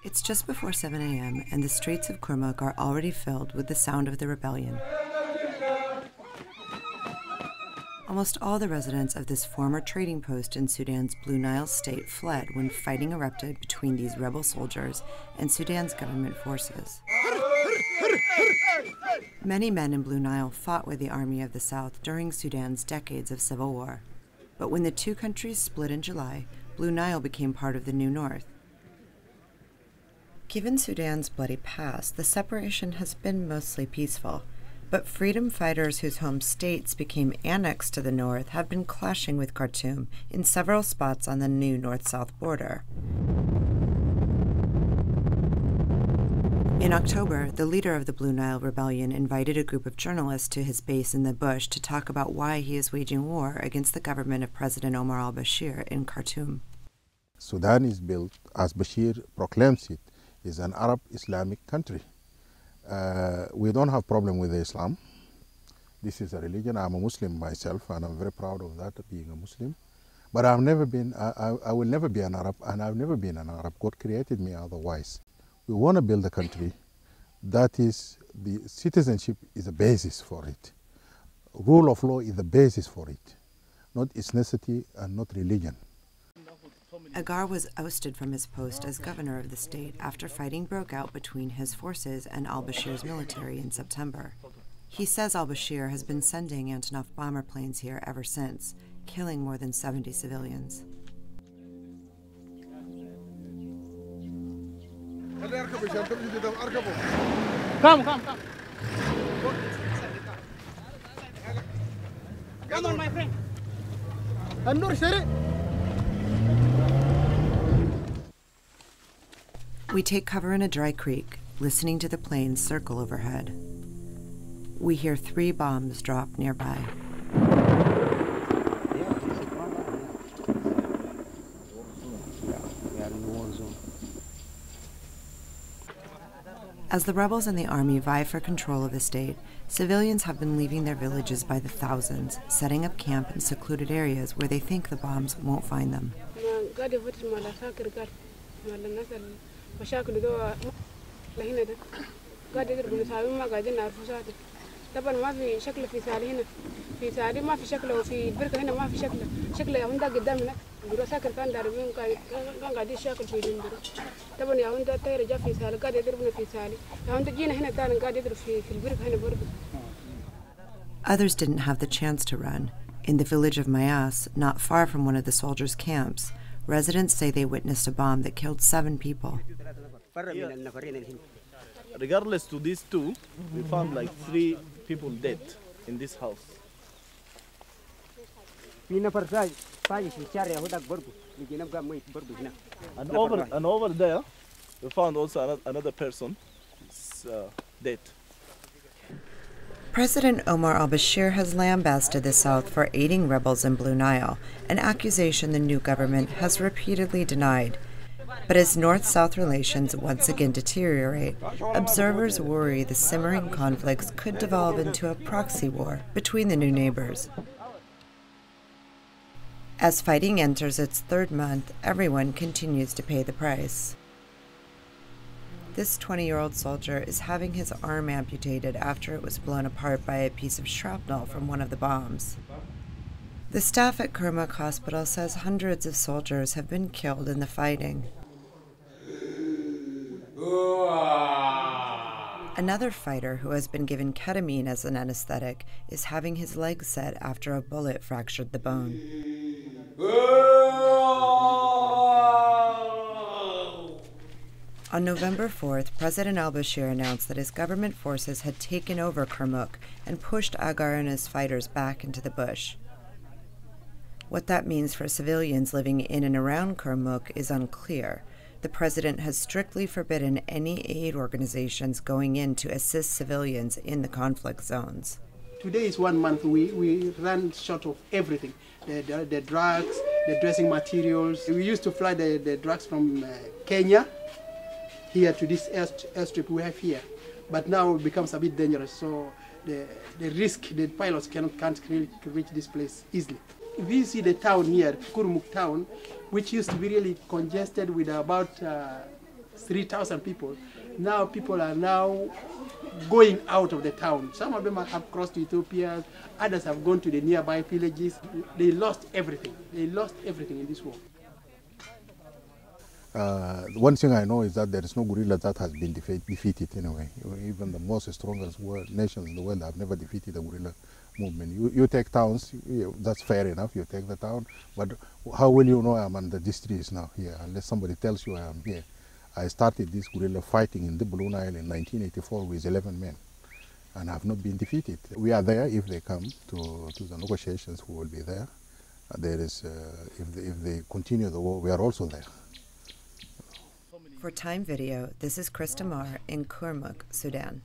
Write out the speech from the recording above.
It's just before 7 a.m., and the streets of Kurmuk are already filled with the sound of the rebellion. Almost all the residents of this former trading post in Sudan's Blue Nile state fled when fighting erupted between these rebel soldiers and Sudan's government forces. Many men in Blue Nile fought with the Army of the South during Sudan's decades of civil war. But when the two countries split in July, Blue Nile became part of the New North. Given Sudan's bloody past, the separation has been mostly peaceful. But freedom fighters whose home states became annexed to the north have been clashing with Khartoum in several spots on the new north-south border. In October, the leader of the Blue Nile Rebellion invited a group of journalists to his base in the bush to talk about why he is waging war against the government of President Omar al-Bashir in Khartoum. Sudan is built, as Bashir proclaims it, is an Arab Islamic country. We don't have problem with Islam. This is a religion. I'm a Muslim myself, and I'm very proud of that, being a Muslim. But I've never been, I will never be an Arab, and I've never been an Arab. God created me otherwise. We want to build a country that is, the citizenship is a basis for it. Rule of law is the basis for it, not ethnicity and not religion. Agar was ousted from his post as governor of the state after fighting broke out between his forces and al-Bashir's military in September. He says al-Bashir has been sending Antonov bomber planes here ever since, killing more than 70 civilians. Come. Come on, my friend. We take cover in a dry creek, listening to the planes circle overhead. We hear 3 bombs drop nearby. As the rebels and the army vie for control of the state, civilians have been leaving their villages by the thousands, setting up camp in secluded areas where they think the bombs won't find them. Others didn't have the chance to run. In the village of Mayas, not far from one of the soldiers' camps, residents say they witnessed a bomb that killed 7 people. Regardless to these 2, we found like 3 people dead in this house. And over there, we found also another person dead. President Omar al-Bashir has lambasted the South for aiding rebels in Blue Nile, an accusation the new government has repeatedly denied. But as North-South relations once again deteriorate, observers worry the simmering conflicts could devolve into a proxy war between the new neighbors. As fighting enters its 3rd month, everyone continues to pay the price. This 20-year-old soldier is having his arm amputated after it was blown apart by a piece of shrapnel from one of the bombs. The staff at Kurmuk Hospital says hundreds of soldiers have been killed in the fighting. Another fighter who has been given ketamine as an anesthetic is having his leg set after a bullet fractured the bone. On November 4th, President al-Bashir announced that his government forces had taken over Kurmuk and pushed Agar and his fighters back into the bush. What that means for civilians living in and around Kurmuk is unclear. The president has strictly forbidden any aid organizations going in to assist civilians in the conflict zones. Today is 1 month. We ran short of everything. The drugs, the dressing materials. We used to fly the drugs from Kenya here to this airstrip we have here. But now it becomes a bit dangerous, so the risk, the pilots can't really reach this place easily. If you see the town here, Kurmuk town, which used to be really congested with about 3,000 people. Now people are now going out of the town. Some of them have crossed to Ethiopia, others have gone to the nearby villages. They lost everything. They lost everything in this war. One thing I know is that there is no guerrilla that has been defeated anyway. Even the most strongest nations in the world have never defeated a guerrilla movement. You take towns, that's fair enough, you take the town, but how will you know I'm on the streets now here unless somebody tells you I am here? I started this guerrilla fighting in the Blue Nile in 1984 with 11 men and have not been defeated. We are there. If they come to the negotiations, we will be there. There is, if they continue the war, we are also there. For Time Video, this is Krista Marr in Kurmuk, Sudan.